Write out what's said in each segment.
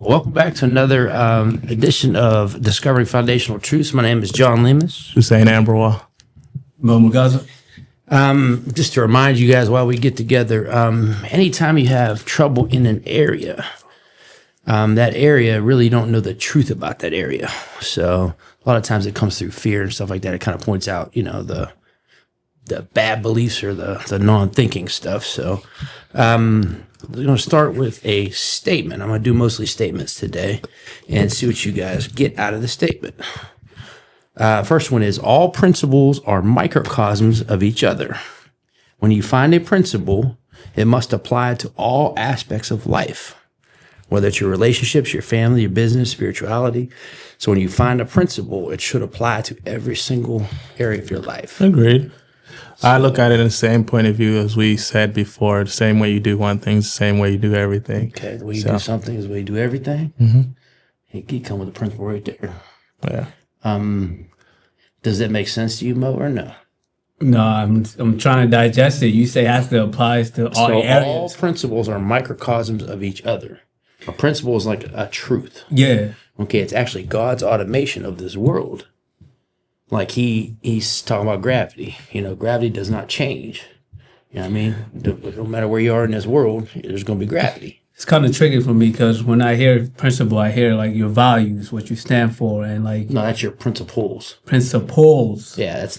Welcome back to another edition of Discovering Foundational Truths. My name is John Lemus. Hussein Amberwell. Mo Magaza. Just to remind you guys while we get together, anytime you have trouble in an area, that area really don't know the truth about that area. So a lot of times it comes through fear and stuff like that. It kind of points out, the bad beliefs or the non-thinking stuff. So we're going to start with a statement. I'm going to do mostly statements today and see what you guys get out of the statement. First one is, all principles are microcosms of each other. When you find a principle, it must apply to all aspects of life, whether it's your relationships, your family, your business, spirituality. So when you find a principle, it should apply to every single area of your life. Agreed. I look at it in the same point of view as we said before. The same way you do one thing, the same way you do everything. Okay, the way you do something is the way you do everything. Mm-hmm. He come with a principle right there. Yeah. Does that make sense to you, Mo, or no? No, I'm trying to digest it. You say has to apply to all areas. All principles are microcosms of each other. A principle is like a truth. Yeah. Okay, it's actually God's automation of this world. Like he's talking about gravity. Gravity does not change. You know what I mean? No matter where you are in this world, there's going to be gravity. It's kind of tricky for me because when I hear principle, I hear like your values, what you stand for, and like No, that's your principles. principles. Yeah, that's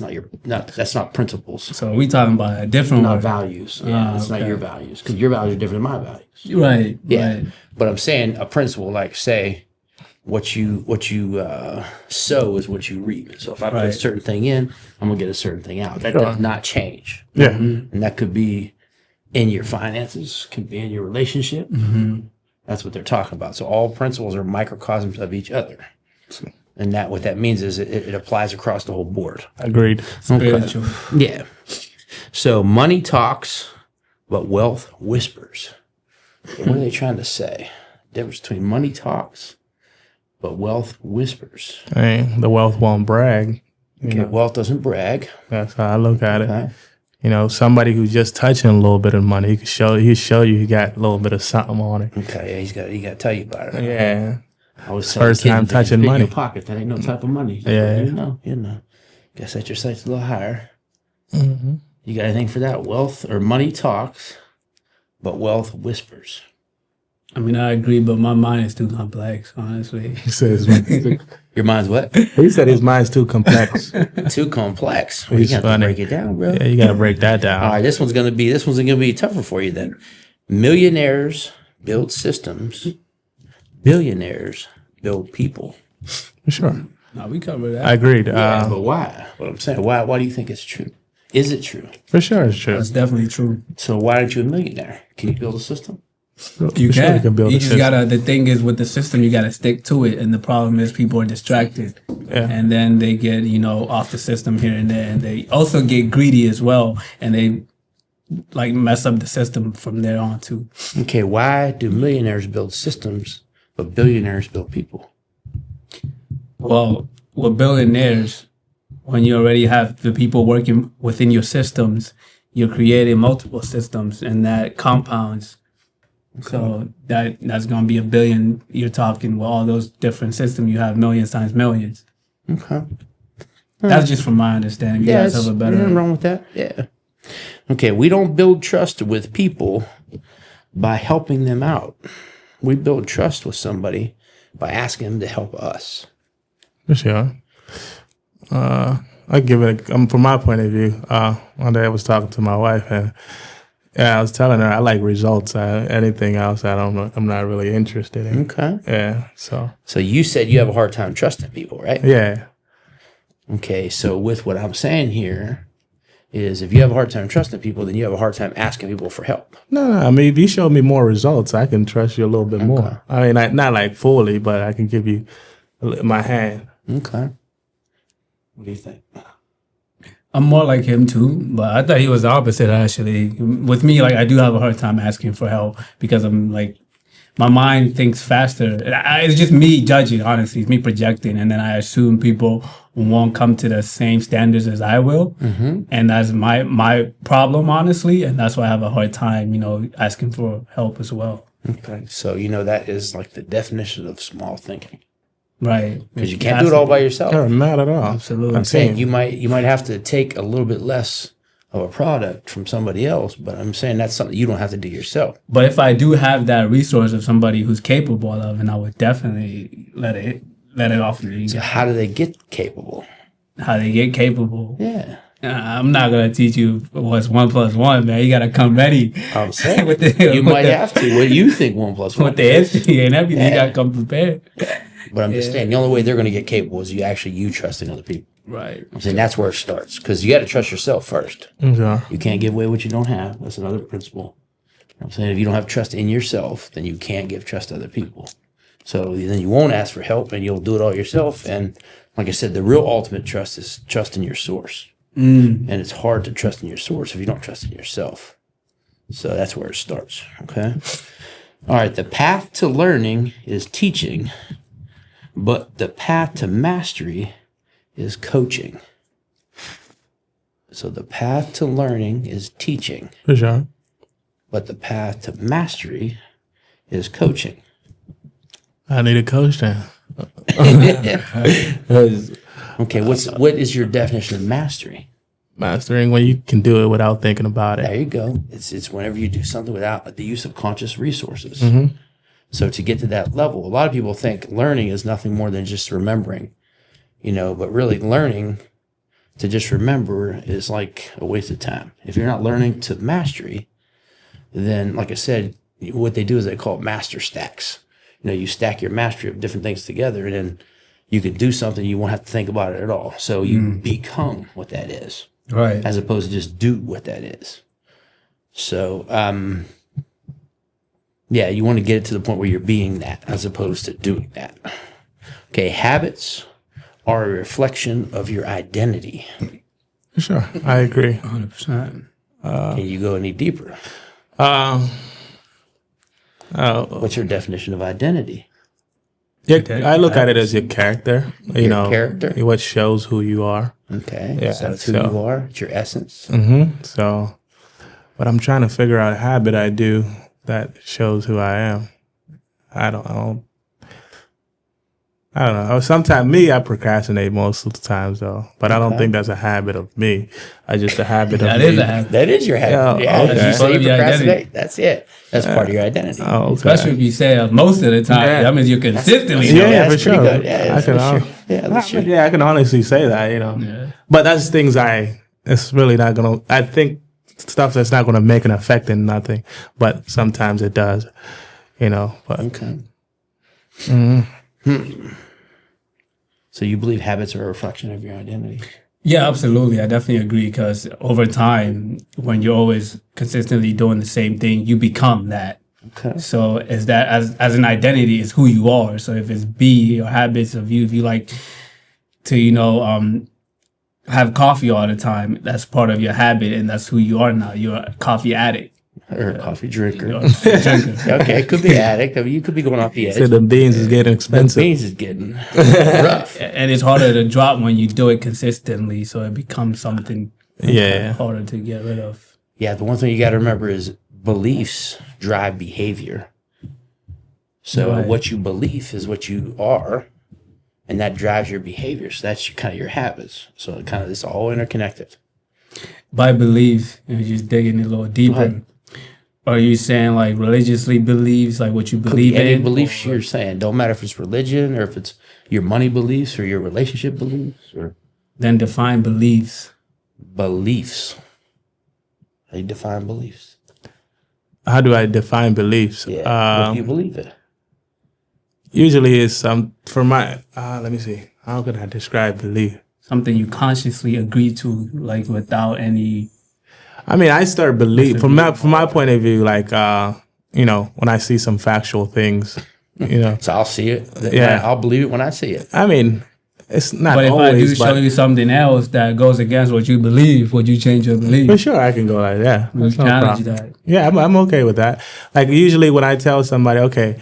not principles. So we talking about a different Not one. values. Yeah, it's not okay. your values because your values are different than my values. Right. Yeah, Right. but I'm saying a principle, like say, what you sow is what you reap. So if I put a Right. certain thing in, I'm gonna get a certain thing out. That Sure. does not change. Yeah. And that could be in your finances, could be in your relationship. Mm-hmm. That's what they're talking about. So all principles are microcosms of each other. And that what that means is it applies across the whole board. Agreed. Spiritual. Yeah. So money talks, but wealth whispers. What are they trying to say? Difference between money talks, but wealth whispers. The wealth won't brag. Okay, wealth doesn't brag. That's how I look at it. Okay. Somebody who's just touching a little bit of money, he'll show you he got a little bit of something on it. Okay, yeah, he got to tell you about it. Yeah. I was First time touching in money. your pocket. That ain't no type of money. Yeah. You know. Guess set your sights a little higher. Mm-hmm. You got anything for that? Wealth or money talks, but wealth whispers. I mean, I agree, but my mind is too complex, honestly. He says Your mind's what? he said his mind's too complex. Too complex. Well, you He's got to funny. break it down, bro. Yeah, you gotta break that down. All right, this one's gonna be tougher for you then. Millionaires build systems. Billionaires build people. Sure. No, we covered that. I agreed. Yeah, but why? What I'm saying, why do you think it's true? Is it true? For sure it's true. That's definitely true. So why aren't you a millionaire? Can you build a system? You For sure can. you can build You a just system. gotta. The thing is, with the system, you gotta stick to it. And the problem is, people are distracted, Yeah. and then they get off the system here and there, and they also get greedy as well, and they like mess up the system from there on too. Okay, why do millionaires build systems, but billionaires build people? Well, with billionaires, when you already have the people working within your systems, you're creating multiple systems, and that compounds. So that's going to be a billion. You're talking with all those different systems. You have millions times millions. Okay. That's just from my understanding. You guys have a better. Nothing wrong with that. Yeah. Okay, we don't build trust with people by helping them out. We build trust with somebody by asking them to help us. For sure. I give it from my point of view. One day I was talking to my wife and I was telling her I like results. Anything else, I'm not really interested in. Okay. Yeah. So You said you have a hard time trusting people, right? yeah. Okay, so with what I'm saying here is if you have a hard time trusting people, then you have a hard time asking people for help. No. I mean, if you show me more results, I can trust you a little bit more. I mean, not like fully, but I can give you my hand. Okay. What do you think? I'm more like him too, but I thought he was the opposite actually. With me, like I do have a hard time asking for help because I'm like, my mind thinks faster. It's just me judging, honestly. It's me projecting, and then I assume people won't come to the same standards as I will, and that's my problem, honestly. And that's why I have a hard time, asking for help as well. Okay. So, that is like the definition of small thinking. Right. Because you can't do it all by yourself. No, not at all. Absolutely. I'm saying You might have to take a little bit less of a product from somebody else, but I'm saying that's something you don't have to do yourself. But if I do have that resource of somebody who's capable of, and I would definitely let it off me. So how do they get capable? How they get capable. Yeah. I'm not gonna teach you what's 1 + 1, man. You gotta come ready. I'm saying With the- you with might the- have to. What do you think 1 + 1? With the history and everything, you gotta come prepared. But I'm just saying the only way they're going to get capable is you trusting other people. Right. I'm saying that's where it starts because you got to trust yourself first. Yeah. You can't give away what you don't have. That's another principle. I'm saying if you don't have trust in yourself, then you can't give trust to other people. So then you won't ask for help and you'll do it all yourself. And like I said, the real ultimate trust is trust in your source. And it's hard to trust in your source if you don't trust in yourself. So that's where it starts. Okay. All right. The path to learning is teaching, but the path to mastery is coaching. So the path to learning is teaching, For sure. but the path to mastery is coaching. I need a coach then. Okay, what is your definition of mastery? Mastering when you can do it without thinking about There it. you go. It's whenever you do something without the use of conscious resources. So to get to that level, a lot of people think learning is nothing more than just remembering, but really learning to just remember is like a waste of time. If you're not learning to mastery, then like I said, what they do is they call it master stacks. You stack your mastery of different things together and then you can do something you won't have to think about it at all. So you become what that is. Right. As opposed to just do what that is. So, you want to get it to the point where you're being that as opposed to doing that. Okay, habits are a reflection of your identity. For sure. I agree. 100%. Can you go any deeper? What's your definition of identity? I look at it as your character. Your character? What shows who you are. Okay, Yeah, so that's who so- you are. It's your essence. So, but I'm trying to figure out a habit I do that shows who I am. I don't know. Sometimes I procrastinate most of the times though, but I don't think that's a habit of me. It's just a habit of That me. is a habit. That is your habit. Yeah, okay. If you say Part you of your procrastinate, identity. that's it. That's part of your identity. Oh, okay. Especially if you say most of the time. Yeah. That means you're consistently Yeah, doing it. yeah, that's for pretty sure. good. Yeah, I that's can for al- sure. Yeah, that's true. Yeah, I can honestly say that, Yeah. But that's things it's really not gonna. I think stuff that's not gonna make an effect in nothing, but sometimes it does, But Okay. So you believe habits are a reflection of your identity? Yeah, absolutely. I definitely agree because over time, when you're always consistently doing the same thing, you become that. Okay. So is that as an identity is who you are. So if it's or habits of you, if you like to, have coffee all the time, that's part of your habit and that's who you are now. You're a coffee addict. Or a coffee drinker. You're a drinker. Okay, it could be addict. I mean, you could be going off the edge. so the beans is getting expensive. Beans is getting rough. And it's harder to drop when you do it consistently. So it becomes something Yeah. harder to get rid of. Yeah, the one thing you got to remember is beliefs drive behavior. So Right. what you believe is what you are, and that drives your behavior. So that's kind of your habits. So it's all interconnected. By belief, just digging a little deeper. ahead. Are you saying like religiously believes, like what you believe Any in? beliefs you're saying, don't matter if it's religion or if it's your money beliefs or your relationship beliefs or Then define beliefs. beliefs. How do you define beliefs? How do I define beliefs? Yeah, what do you believe in? Usually it's for my. Let me see. How could I describe belief? Something you consciously agree to, like without any. I mean, I start believe from my point of view, like when I see some factual things, So I'll see it. Yeah. I'll believe it when I see it. I mean, it's not But if I do always, show you something else that goes against what you believe, would you change your for belief? sure I can go like that. That's no Challenge problem. that. Yeah, I'm okay with that. Like usually when I tell somebody, okay,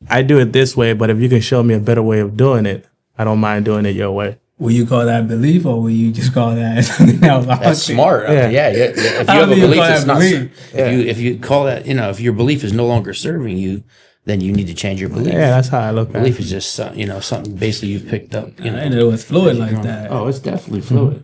I do it this way, but if you can show me a better way of doing it, I don't mind doing it your way. Will you call that belief, or will you just call that something else? That's smart. I mean, yeah. If you I have a don't even belief call that's that not, belief. if you call that, if your belief is no longer serving you, then you need to change your belief. Yeah, that's how I look at Belief it. is just something basically you've picked up. I didn't know it was fluid like that. Oh, it's definitely fluid.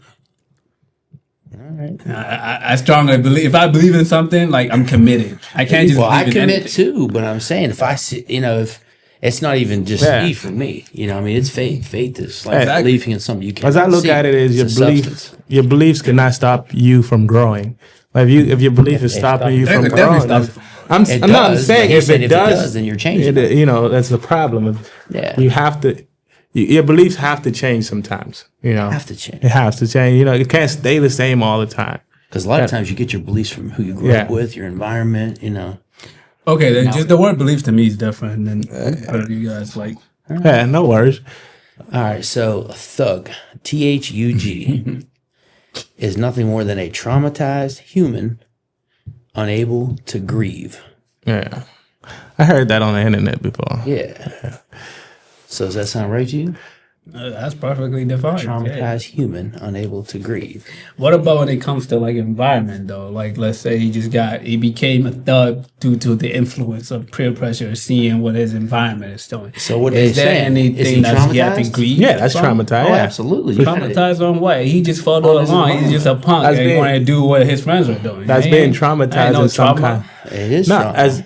I strongly believe, if I believe in something, like, I'm committed. I can't just Well, I believe in commit anything. too, but I'm saying if I see, if it's not even just Yeah. belief for me, I mean, it's faith. Faith is like Exactly. believing in something you can't. As I look see. at it, is It's a substance. your beliefs cannot stop you from growing. Like if your belief is stopping you They from could definitely growing, stop I'm It not does, saying but he's if saying it if it does, does, then you're changing that's the problem. Yeah. You have to. Your beliefs have to change sometimes. Have to change. It has to change. It can't stay the same all the time. Because a lot of times you get your beliefs from who you grew up Yeah. with, your environment, Okay, then just the word belief to me is different than what you guys like. Yeah, no worries. All right, so a thug, THUG, is nothing more than a traumatized human unable to grieve. Yeah, I heard that on the internet before. Yeah. So does that sound right to you? That's perfectly defined. Yeah. Traumatized human unable to grieve. What about when it comes to like environment though? Like, let's say he became a thug due to the influence of peer pressure, seeing what his environment is doing. So what are is they there saying? Is he anything that he had to traumatized? grieve? Yeah, that's from? traumatized. Oh, Yeah. absolutely. Traumatized on what? He just followed his along. He's just a punk That's and he being- wanted to do what his friends were doing. That's Ain't- being ain't traumatized no in some trauma. kind. It is No, trauma. as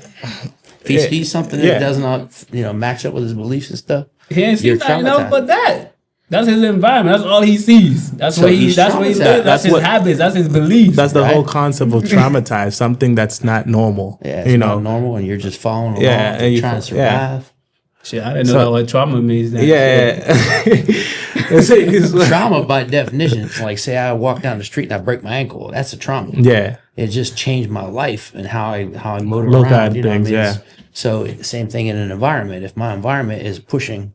If he sees something Yeah. that does not, match up with his beliefs and stuff, He ain't You're seen nothing else traumatized. but that. That's his environment. That's all he sees. That's So what he. he's That's what he traumatized. lives. That's That's his what- habits. That's his beliefs. that's the Right. whole concept of traumatized, something that's not normal. yeah, it's not normal, and you're just following along, Yeah, and you trying to fo- yeah. survive. Shit, I didn't know So- that what trauma means. Then. Yeah. Trauma, by definition, it's like say I walk down the street and I break my ankle. That's a trauma. Yeah. It just changed my life and how I motor Look around. at You know what I things, mean? yeah. So same thing in an environment. If my environment is pushing,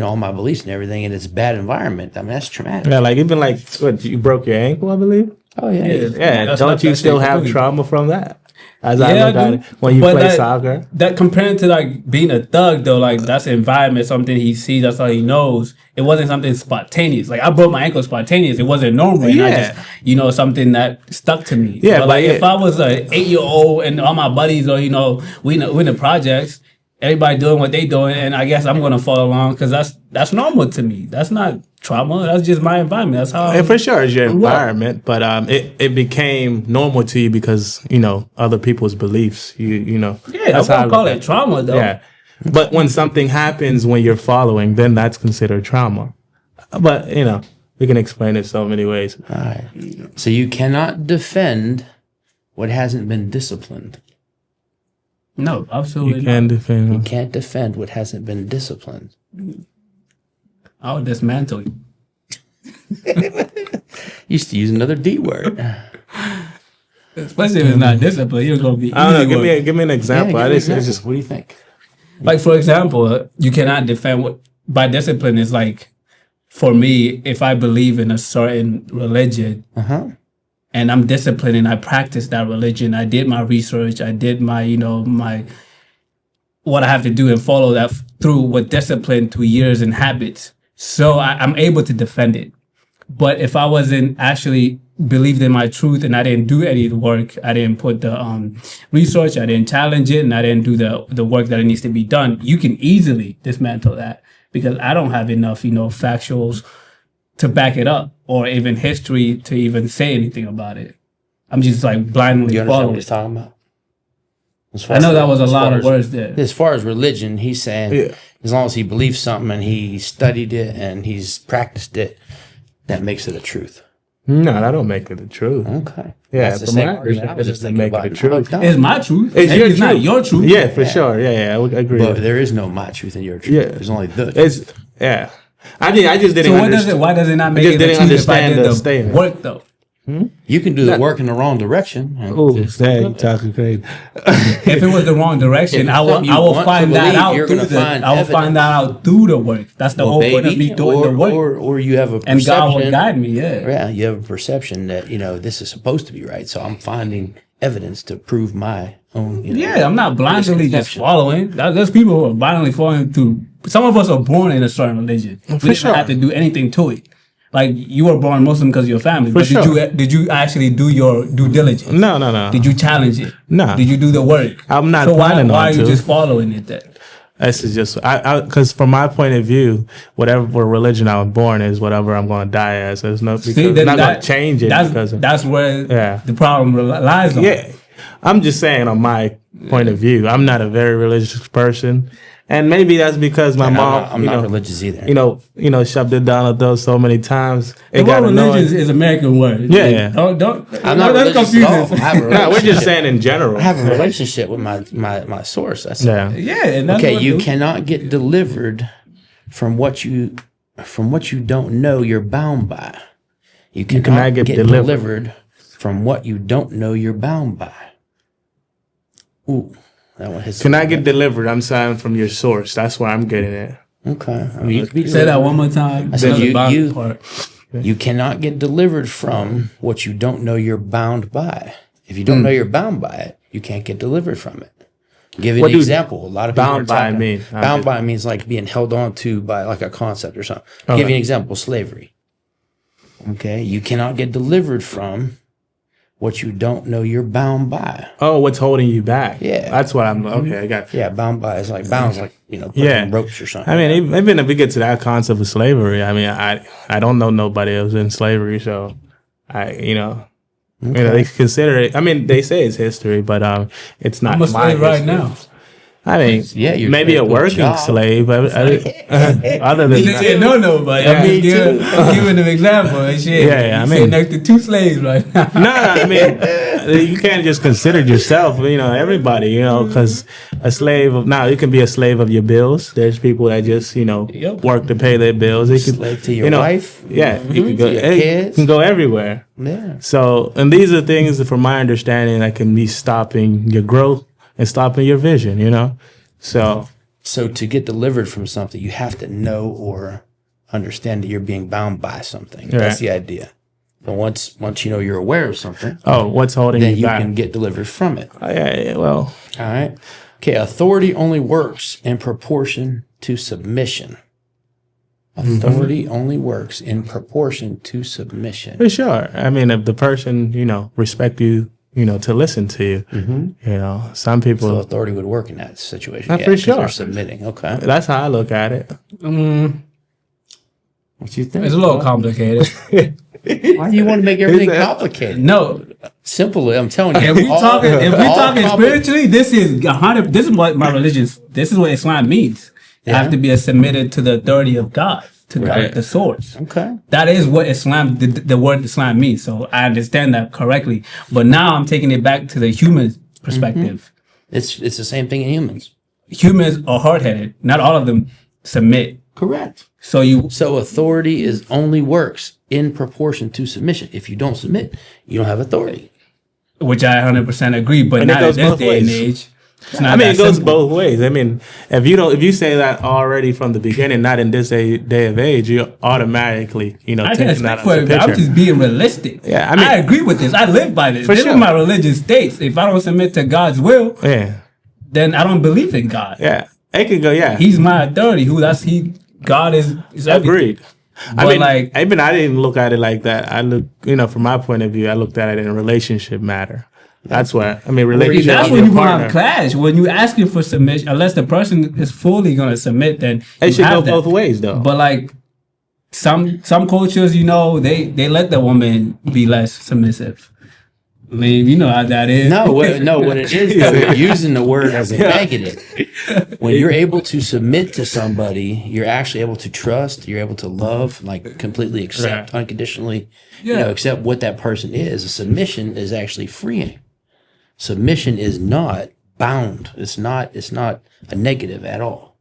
all my beliefs and everything, and it's a bad environment, I mean that's traumatic. Yeah, like even like what you broke your ankle, I believe. Oh yeah. Yeah, That's don't not you that still shit have completely. trauma from that? As I Yeah, look I at do. it, when you But play that- soccer. That comparing to like being a thug though, like that's the environment, something he sees, that's all he knows. It wasn't something spontaneous. Like I broke my ankle spontaneous. It wasn't normal. And I Yeah. just, something that stuck to me. Yeah, but like but if I was a 8-year-old and all my buddies or we in the projects, everybody doing what they doing, and I guess I'm gonna follow along because that's normal to me. That's not trauma. That's just my environment. That's how. And for sure, it's your grew up. environment, but it became normal to you because other people's beliefs. Yeah, that's I how won't call look it at trauma though. Yeah, but when something happens when you're following, then that's considered trauma. But we can explain it so many ways. All right. So you cannot defend what hasn't been disciplined. No, absolutely You not. can defend. You can't defend what hasn't been disciplined. I'll dismantle you. Used to use another D word. Especially if it's not discipline, you're gonna be. I don't easy know. with- Give me an example. Yeah, I give me just- it's examples. just What do you think? Like for example, you cannot defend what by discipline is like. For me, if I believe in a certain religion and I'm disciplined and I practice that religion, I did my research, I did my my what I have to do and follow that through with discipline through years and habits. So I'm able to defend it. But if I wasn't actually believed in my truth and I didn't do any of the work, I didn't put the research, I didn't challenge it, and I didn't do the work that it needs to be done, you can easily dismantle that because I don't have enough, factuals to back it up or even history to even say anything about it. I'm just like blindly You understand what following. he's talking about? I know that was a lot of words there. As far as religion, he's saying Yeah. as long as he believes something and he studied it and he's practiced it, that makes it a truth. No, that don't make it the truth. Okay. Yeah, That's the from same my argument I was perspective, just it thinking make it about. a truth. No, It's my truth. It's Maybe your it's not truth. your truth. Yeah, for sure. Yeah, I would agree. but there is no my truth and your truth. Yeah. There's only the truth. It's yeah. I just didn't So understand. why does it not make just it the didn't truth if I understand did the the statement. work though? You can do the work in the wrong direction. Oh, dang, talking crazy. If it was the wrong direction, If I will something you want to find that believe, out you're through gonna find I will find that out through the work. That's the whole point of me doing the work. or you have a And God will perception. guide me, yeah. Yeah, you have a perception that this is supposed to be right. So I'm finding evidence to prove my own. Yeah, I'm not blindly just misconception. following. There's people who are blindly following through. Some of us are born in a certain religion. We didn't sure. have to do anything to it. like you were born Muslim because of your family, but sure. did you actually do your due diligence? No. Did you challenge it? No. Did you do the work? I'm not So planning why on are you to. just following it then? This is just because from my point of view, whatever religion I was born is, whatever I'm going to die as. There's no because I'm not going to change it. That's where Yeah. the problem lies on. Yeah, I'm just saying on my point of view. I'm not a very religious person, and maybe that's because my mom. I'm not religious either. You know, shoved it down our throats so many times. The It got word religion annoying. is American word. Yeah. Don't. I'm not let's religious confuse at all. this. I have a No, we're just relationship. saying in general. I have a relationship with my source. That's Yeah. Yeah, and that's okay. what You the- cannot get delivered from what you don't know you're bound by. You cannot get get delivered. delivered from what you don't know you're bound by. Ooh, that one hits. Can I get delivered? I'm saying from your source. That's where I'm getting at. Okay. I mean, you can be Say that delivered. one more time. I said Another you- bottom you- part. You cannot get delivered from what you don't know you're bound by. If you don't know you're bound by it, you can't get delivered from it. Give you What an do example. A lot of people bound are by talking, mean? bound by means like being held on to by like a concept or something. Give you an example: slavery. Okay, you cannot get delivered from what you don't know you're bound by. Oh, what's holding you back? Yeah. That's what I'm. Okay, I got you. Yeah, bound by is like bounds, like putting Yeah. ropes or something. I mean, even if we get to that concept of slavery, I mean, I don't know nobody else in slavery, so they consider it. I mean, they say it's history, but it's not I'm a my slave right history. now. I mean, Yeah, you're maybe a good working job. slave. Other than He that, said no, but I'm Me just giving them example and shit. Yeah, I You mean- sit next to two slaves right now. no, I mean, you can't just consider yourself. Everybody. Because a slave of now, you can be a slave of your bills. There's people that just Yep. work to pay their bills. They could, Slave to your wife. Yeah, you can go. To your You kids. can go everywhere. Yeah. So, and these are things that, from my understanding, that can be stopping your growth and stopping your vision. So So to get delivered from something, you have to know or understand that you're being bound by something. Right. That's the idea. But once you're aware of something, what's holding then you you back? can get delivered from it. Yeah, well, All right. Okay. Authority only works in proportion to submission. Authority only works in proportion to submission. for sure. I mean, if the person respect you, to listen to you, some people. So authority would work in that situation. For 'cause sure. They're submitting. Okay. That's how I look at it. What you think? It's a little complicated. Why do you want to make everything Is that- complicated? No, Simply, I'm telling you. if we all- talking all compli- spiritually, this is 100. This is what my religion. This is what Islam means. You have to be submitted to the authority of God, to Right. God, the source. Okay. That is what Islam, the word Islam means. So I understand that correctly. But now I'm taking it back to the human perspective. It's the same thing in humans. Humans are hard headed. Not all of them submit. Correct. So Authority is only works in proportion to submission. If you don't submit, you don't have authority. which I 100% agree, but And it not in goes this both day and ways. age. It's not I mean, that it goes simple. both ways. I mean, if you say that already from the beginning, not in this day of age, you're automatically, I can taking speak that for as a it, but I'm picture. just being realistic. Yeah, I mean- I agree with this. I live by this. For This sure. is my religion states. If I don't submit to God's will, Yeah, then I don't believe in God. yeah. It could go. Yeah, He's my authority. God is everything. agreed. I But mean, like- I didn't look at it like that. I look, from my point of view, I looked at it in a relationship matter. That's why. I mean, relationship. That's with when your you want to partner. have clash. When you asking for submission, unless the person is fully going to submit, then It you should go have that. both ways, though. But like some cultures, they let the woman be less submissive. I mean, you know how that is. No, what it is, though, you're using the word as a negative. When you're able to submit to somebody, you're actually able to trust, you're able to love, like completely accept, unconditionally, accept what that person is. A submission is actually freeing. Submission is not bound. It's not a negative at all.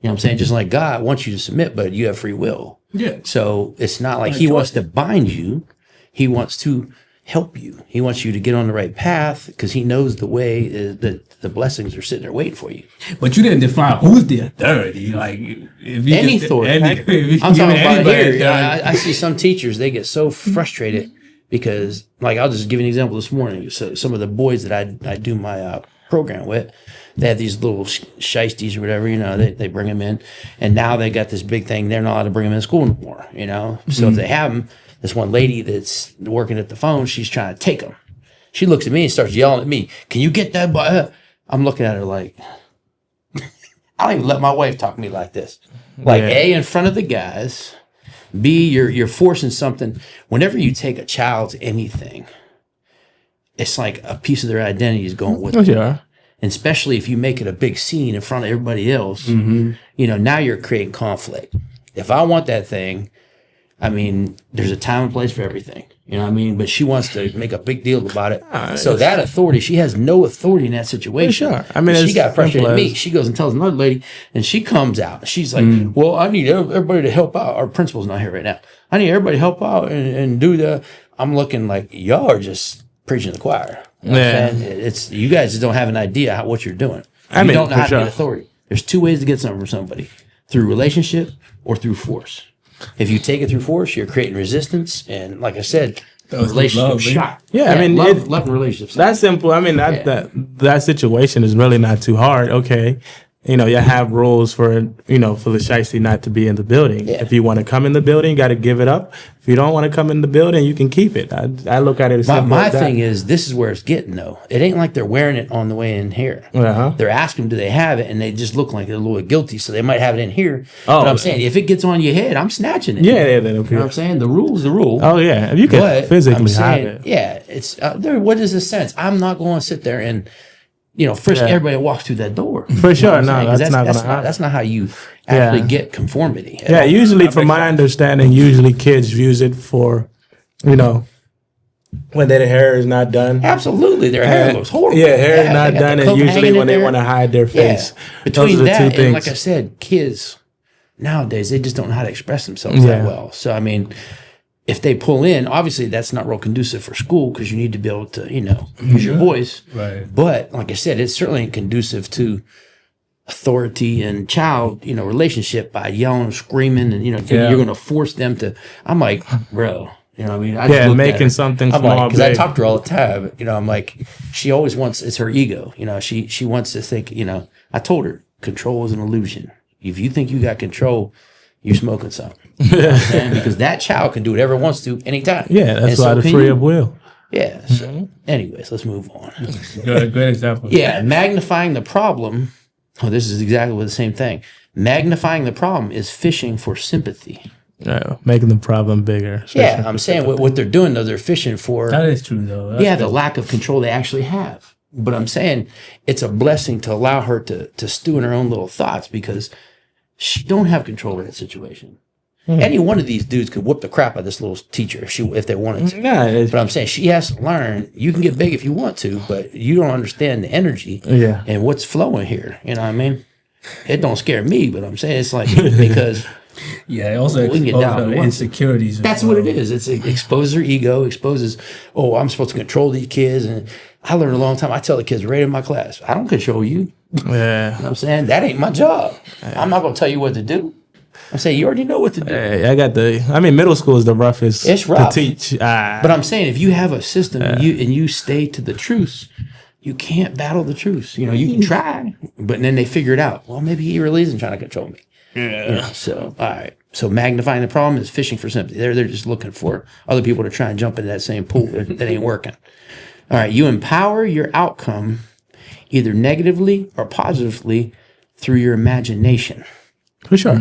You know what I'm saying? Just like God wants you to submit, but you have free will. Yeah. So it's not like he wants to bind you. He wants to help you. He wants you to get on the right path because he knows the way is that the blessings are sitting there waiting for you. But you didn't define who's the authority. Like if you Any just- authority. if you I'm give talking about anybody here. authority- I see some teachers, they get so frustrated because, like, I'll just give you an example this morning. So some of the boys that I do my program with. They have these little shiesties or whatever, you know, they bring them in. And now they got this big thing. They're not allowed to bring them in school no more, you know. So if they have them, this one lady that's working at the phone, she's trying to take them. She looks at me and starts yelling at me, "Can you get that boy?" I'm looking at her like, I don't even let my wife talk to me like this. Like, A, in front of the guys. B, you're forcing something. Whenever you take a child to anything, it's like a piece of their identity is going with them. Sure. And especially if you make it a big scene in front of everybody else, you know, now you're creating conflict. If I want that thing, I mean, there's a time and place for everything. You know what I mean? But she wants to make a big deal about it. So that authority, she has no authority in that situation. Sure. I mean, she it's got frustrated simple at me. as- She goes and tells another lady, and she comes out. She's like, "Well, I need everybody to help out." Our principal's not here right now. I need everybody to help out and do the. I'm looking like y'all are just preaching to the choir. You know what I'm saying? It's you guys just don't have an idea what you're doing. I You mean, don't know for how to sure. get authority. There's two ways to get something from somebody: through relationship or through force. If you take it through force, you're creating resistance, and like I said, the relationship love, shot. Yeah, I mean, love and relationships. That's simple. I mean, that situation is really not too hard. Okay. You know, you have rules for the shiesty not to be in the building. Yeah. If you want to come in the building, you got to give it up. If you don't want to come in the building, you can keep it. I look at it as simple My as that. thing is, this is where it's getting though. It ain't like they're wearing it on the way in here. Uh-huh. They're asking, do they have it? And they just look like they're a little guilty, so they might have it in here. Oh, but I'm saying, if it gets on your head, I'm snatching it. Yeah, they don't You know what care. I'm saying? The rule's the rule. Oh yeah, if you can But physically I'm saying, have it. yeah, it's there. What is the sense? I'm not going to sit there and frisk everybody that walks through that door. For sure, what I'm no, saying? 'Cause that's not gonna happen. That's not how you actually Yeah. get conformity. at Yeah, all. usually, from my understanding, usually kids use it for, when their hair is not done. Absolutely, their hair looks horrible. Yeah, hair is they not got done, the and coat usually hanging when in they there. want to hide their face. Between Those are the that two and, things. like I said, kids nowadays they just don't know how to express themselves Yeah. that well. So I mean, if they pull in, obviously that's not real conducive for school because you need to be able to, use your voice. Right. But like I said, it's certainly conducive to authority and child, relationship by yelling, screaming, and you're going to force them to. I'm like, bro. You know what I mean? I just Yeah, looked at making her. something I'm small like, because I big. talk to her all the time. I'm like, she always wants, it's her ego. She wants to think, I told her, control is an illusion. If you think you got control, you're smoking something. You know what I'm saying? Because that child can do whatever it wants to anytime. Yeah, that's And why so the can free you. of will. Yeah. So, anyways, let's move on. Good example. Yeah, magnifying the problem. Oh, this is exactly the same thing. Magnifying the problem is fishing for sympathy. Making the problem bigger. Yeah, I'm saying what they're doing though, they're fishing for That is true though. the lack of control they actually have. But I'm saying it's a blessing to allow her to stew in her own little thoughts because she don't have control of that situation. Any one of these dudes could whoop the crap out of this little teacher if they wanted to. Yeah, it's, But I'm saying she has to learn. You can get big if you want to, but you don't understand the energy Yeah. and what's flowing here. You know what I mean? It don't scare me, but I'm saying it's like because Yeah, it also We can get exposes down to her one. insecurities. as that's what it well. is. It exposes her ego, exposes, I'm supposed to control these kids. And I learned a long time. I tell the kids right in my class, I don't control you. You know yeah. what I'm saying? That ain't my job. I'm not going to tell you what to do. I'm saying you already know what to do. Middle school is the roughest It's rough. to teach. But I'm saying if you have a system and you stay to the truth, you can't battle the truth. You can try, but then they figure it out. Well, maybe he really isn't trying to control me. Yeah. So all right. So magnifying the problem is fishing for sympathy. They're just looking for other people to try and jump into that same pool that ain't working. All right. You empower your outcome either negatively or positively through your imagination. For sure.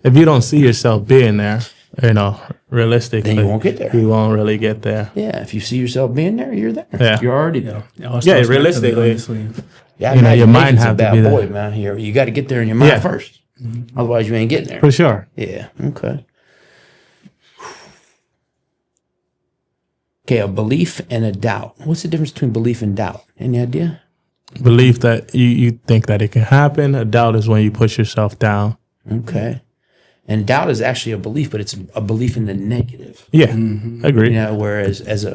If you don't see yourself being there, realistically, Then you won't get there. You won't really get there. Yeah. If you see yourself being there, you're there. Yeah. You're already there. It all starts realistically. mentally, honestly. Yeah, Your mind imagination's have a to bad be there. boy, man. You got to get there in your mind Yeah. first. Otherwise, you ain't getting there. For sure. Yeah. Okay. Okay, a belief and a doubt. What's the difference between belief and doubt? Any idea? Belief that you think that it can happen. A doubt is when you push yourself down. Okay. And doubt is actually a belief, but it's a belief in the negative. Yeah. Agree. Whereas as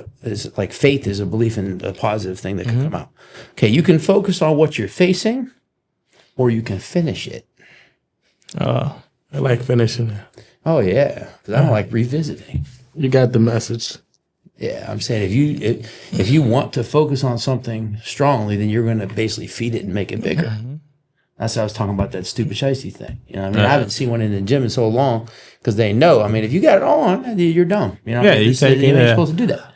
like faith is a belief in a positive thing that can come out. Okay, you can focus on what you're facing, or you can finish it. I like finishing it. Oh yeah, because I don't like revisiting. You got the message. Yeah, I'm saying if you want to focus on something strongly, then you're going to basically feed it and make it bigger. That's how I was talking about that stupid shicey thing. You know, what I mean, I haven't seen one in the gym in so long because they know. I mean, if you got it on, you're dumb. You know, Yeah, you take it, you're yeah. supposed to do that.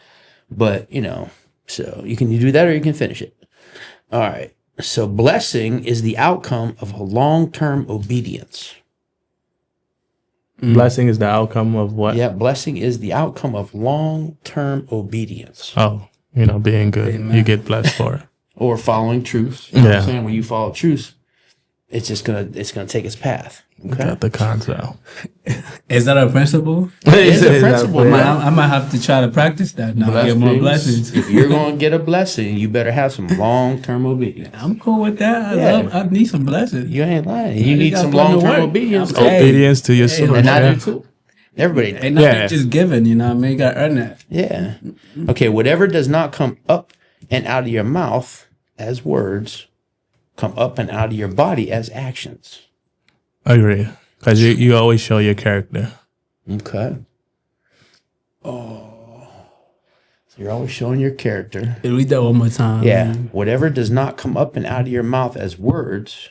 But you know, so you can do that or you can finish it. All right. So blessing is the outcome of a long-term obedience. Blessing is the outcome of what? Yeah, blessing is the outcome of long-term obedience Oh, being good. Amen. You get blessed for it. or following truth. You know what Yeah. I'm saying? When you follow truth, it's gonna take its path. Okay. Got the concept. Is that a principle? It's a principle, I man. might, I might have to try to practice that now. Get more blessings. If you're going to get a blessing, you better have some long-term obedience. I'm cool with that. Yeah. I need some blessings. You ain't lying. You just need gotta some put in the long-term work. obedience. Hey. Obedience to your source. And I Yeah. do too. Everybody. Ain't nothing Yeah. just given, you know what I mean? You gotta earn that. Yeah. Okay. Whatever does not come up and out of your mouth as words, come up and out of your body as actions. Agree. Because you always show your character. Okay. Oh. So you're always showing your character. Read that one more time. Yeah. Whatever does not come up and out of your mouth as words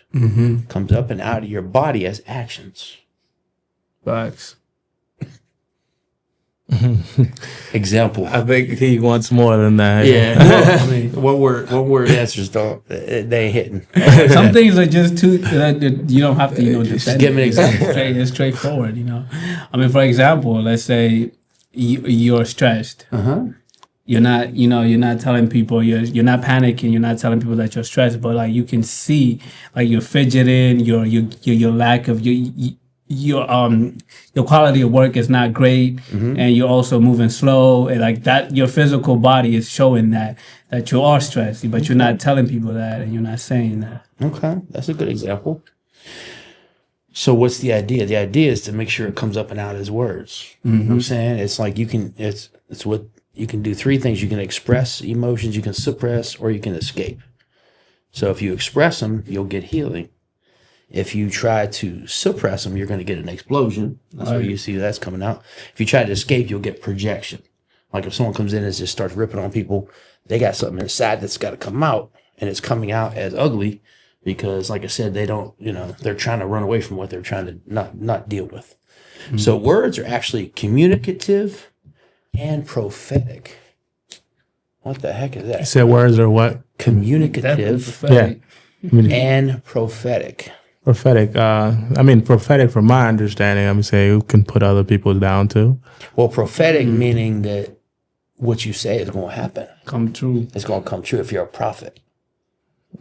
comes up and out of your body as actions. Facts. Example. I think he wants more than that. Yeah. Well, I mean, one word answers don't, they ain't hitting. Some things are just too, that you don't have to, defend give me an it. example. It's straightforward, I mean, for example, let's say you're stressed. You're not, you're not telling people, you're not panicking. You're not telling people that you're stressed, but like you can see, like you're fidgeting, your lack of your quality of work is not great, and you're also moving slow, and like that, your physical body is showing that you are stressed, but you're not telling people that, and you're not saying that. Okay. That's a good example. So what's the idea? The idea is to make sure it comes up and out as words. You know what I'm saying? It's like it's what you can do. Three things. You can express emotions, you can suppress, or you can escape. So if you express them, you'll get healing. If you try to suppress them, you're going to get an explosion. That's where you see that's coming out. If you try to escape, you'll get projection. Like if someone comes in and just starts ripping on people, they got something inside that's got to come out, and it's coming out as ugly because, like I said, they don't, they're trying to run away from what they're trying to not deal with. So words are actually communicative and prophetic. What the heck is You that? said words are what? Communicative Yeah. and prophetic. Prophetic. Prophetic from my understanding, I'm saying you can put other people down too. Well, prophetic meaning that what you say is going to happen. Come true. It's going to come true if you're a prophet.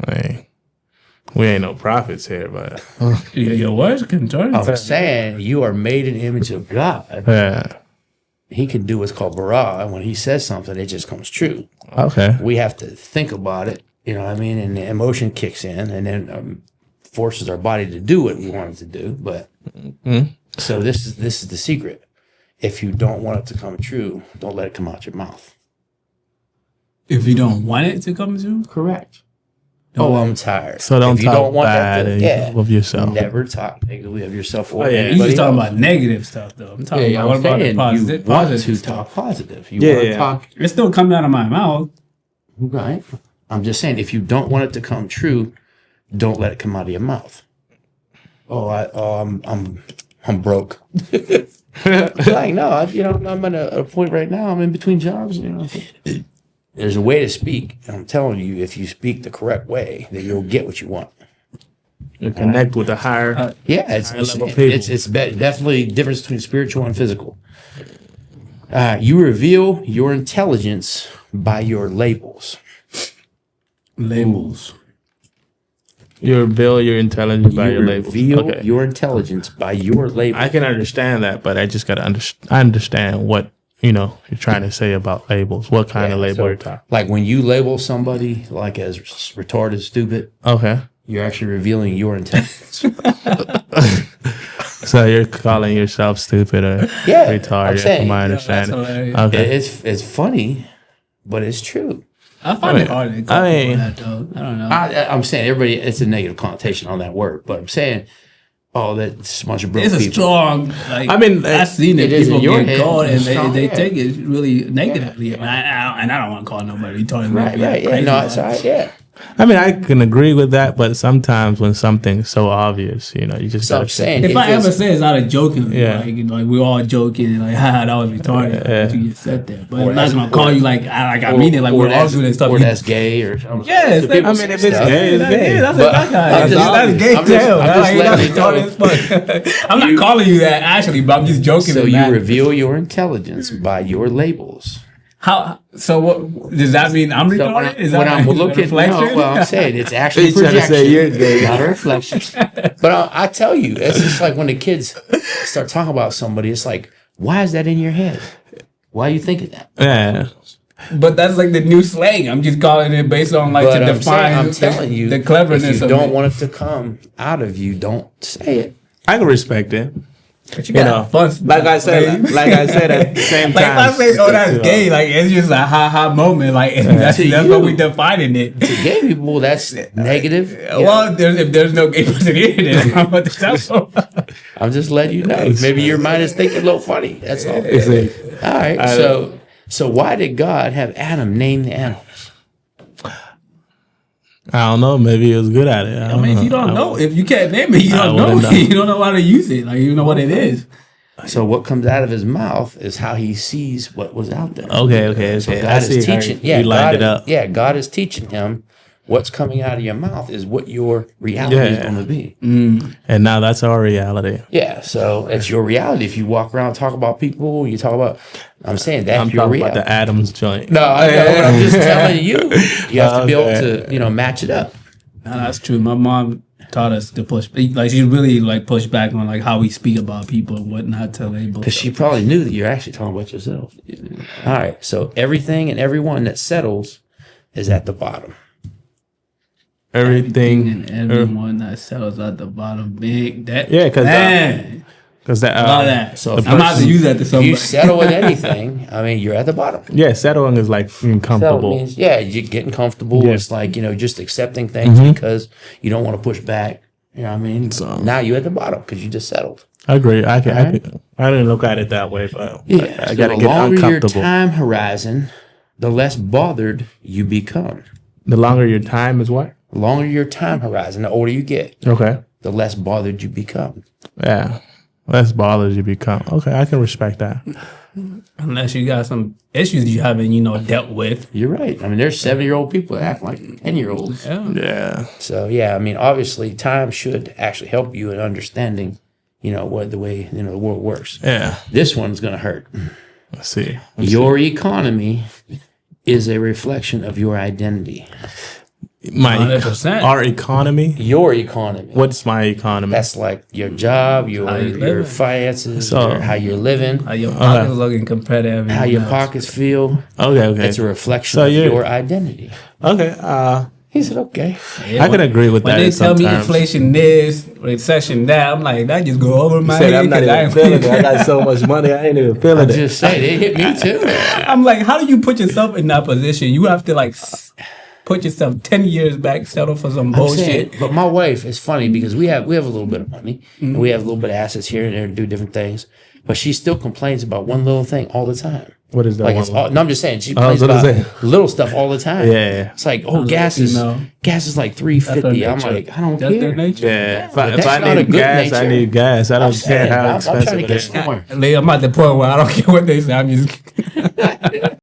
Hey, we ain't no prophets here, but Your words can turn. I'm saying you are made in the image of God. yeah. He can do what's called bara. And when he says something, it just comes true. Okay. We have to think about it, you know what I mean? And the emotion kicks in and then forces our body to do what we want it to do. But so this is the secret. If you don't want it to come true, don't let it come out your mouth. If you don't want it to come true, Correct. I'm tired. So don't If you talk don't want bad that of yourself. Never talk negatively of yourself or Oh, yeah. you anybody just talking else. about negative stuff, though. I'm talking Yeah, about what I'm about the saying positive, you want positive to stuff. talk positive. You Yeah, want to yeah. talk It's still coming out of my mouth. right. I'm just saying, if you don't want it to come true, don't let it come out of your mouth. I'm broke. Like no, I'm at a point right now. I'm in between jobs. There's a way to speak, and I'm telling you, if you speak the correct way, then you'll get what you want. You connect with the higher. Yeah, it's level people. definitely difference between spiritual and physical. You reveal your intelligence by your labels. Labels. You reveal your intelligence by You your labels. reveal Okay. your intelligence by your labels. I can understand that, but I just gotta understand what you're trying to say about labels. What kind of label so, you're talking? like when you label somebody like as retarded, stupid, Okay. you're actually revealing your intelligence. So you're calling yourself stupid or Yeah, retarded, I'm saying, from my That's understanding. hilarious. Okay. It's funny, but it's true. I find it hard to talk I mean- about that, though. I don't know. I'm saying everybody, it's a negative connotation on that word, but I'm saying Oh, that's a bunch of broke It's a people. strong. Like, I mean, I've seen it. it is in People your get head. caught and It's strong, they yeah. take it really negatively. And I don't want to call nobody retarded. Right, right. Yeah, Crazy, no, but- it's all right. Yeah. I mean, I can agree with that, but sometimes when something's so obvious, you know, you just So gotta I'm saying, If I it's- ever say it's not a joking, Yeah. like we're all joking, and like, haha, that was retarded. Yeah. But you just said that. But Or I'm not that's- gonna call you like I mean it, like or we're all that's- doing this stuff. or You- that's gay, or something. Yeah, it's So like- people I mean, say if it's stuff. gay, it's gay. Yeah, that's But a black guy. I'm just- That's gay I'm just- too. I'm just Like, letting that's you know. retarded as fuck. I'm not calling you that actually, but I'm just joking. So in you that. reveal your intelligence by your labels. How? So what does that mean? I'm So retarded? Is when that I'm a looking, reflection? no, well, I'm saying it's actually He's trying to projection, say you're gay. not a reflection. But I tell you, it's just like when the kids start talking about somebody, it's like, why is that in your head? Why are you thinking that? Yeah. But that's like the new slang. I'm just calling it based on like But to I'm, define saying, I'm telling you, the cleverness if you of don't it. want it to come out of you, don't say it. I can respect it. But you You got know, fun. like I said, at the same Like if I time. say, "Oh, that's gay," like it's just a ha ha moment. Like that's To what you. we defining it. To gay people, that's negative. Yeah. Well, if there's no gay person here, then I'm about to tell you. I'm just letting you know. Maybe your mind is thinking a little funny. That's all. It's like, All right. So why did God have Adam name the animals? I don't know. Maybe he was good at it. I mean, if you don't know, if you can't name it, you I don't know. wouldn't know. You don't know how to use it. Like you don't know what it is. So what comes out of his mouth is how he sees what was out there. Okay. So I God see is how teaching. you lined God, it up. Yeah, God is teaching him what's coming out of your mouth is what your reality is Yeah. going to be. And now that's our reality. Yeah, so it's your reality. If you walk around and talk about people, you talk about. I'm saying that's I'm your talking about reality. the Adams joint. No, I know, but I'm just telling you. You have to be able Okay. to, match it up. No, that's true. My mom taught us to push. Like she really like pushed back on like how we speak about people and what not to label. Because she probably knew that you're actually talking about yourself. All right, so everything and everyone that settles is at the bottom. Everything. and everyone that settles at the bottom, big that. Yeah, 'cause, man, Because that. all that. So I'm if about to you- use that to If somebody. you settle with anything, I mean, you're at the bottom. Yeah, settling is like being Settle comfortable. means, yeah, you're getting comfortable. Yeah. It's like, just accepting things because you don't want to push back. You know what I mean? So- Now you're at the bottom because you just settled. I agree. I Alright. didn't look at it that way, but I So gotta the get longer your uncomfortable. time horizon, the less bothered you become. The longer your time is what? The longer your time horizon, the older you get, Okay. the less bothered you become. Yeah. Less bothers you become. Okay, I can respect that. Unless you got some issues you haven't, dealt with. You're right. I mean, there's 7-year-old people that act like 10-year-olds. Yeah. Yeah. So yeah, I mean, obviously, time should actually help you in understanding, what the way the world works. Yeah. This one's gonna hurt. Let's see. Your economy is a reflection of your identity. My 100%. our economy. Your economy. What's my economy? That's like your job, your How you living. finances, So- how you're living, How your pockets looking competitive. and how your else. pockets feel. Okay. It's a reflection So of you're- your identity. Okay. He said, okay. Yeah, I can agree with when that. they tell me sometimes. inflation this, recession that, I'm like, that just go over my Said, head. I'm not 'cause even feeling it. I got so much money, I ain't even feeling I'm it. just saying, it hit me too. I'm like, how do you put yourself in that position? You have to put yourself 10 years back, settle for some I'm bullshit. saying, but my wife is funny because we have a little bit of money and we have a little bit of assets here and there to do different things, but she still complains about one little thing all the time. What is that Like one? it's all, no, I'm just saying she I was complains gonna about say. little stuff all the time. Yeah. It's like, oh, That's gas what is you know. gas is like That's her $3.50. I'm nature. like, I don't That's their care. nature. Yeah. If But I that's not a need good gas, I nature. need gas. I don't care saying, how I'm trying expensive to it get is. somewhere. I'm at the point where I don't care what they say. I'm just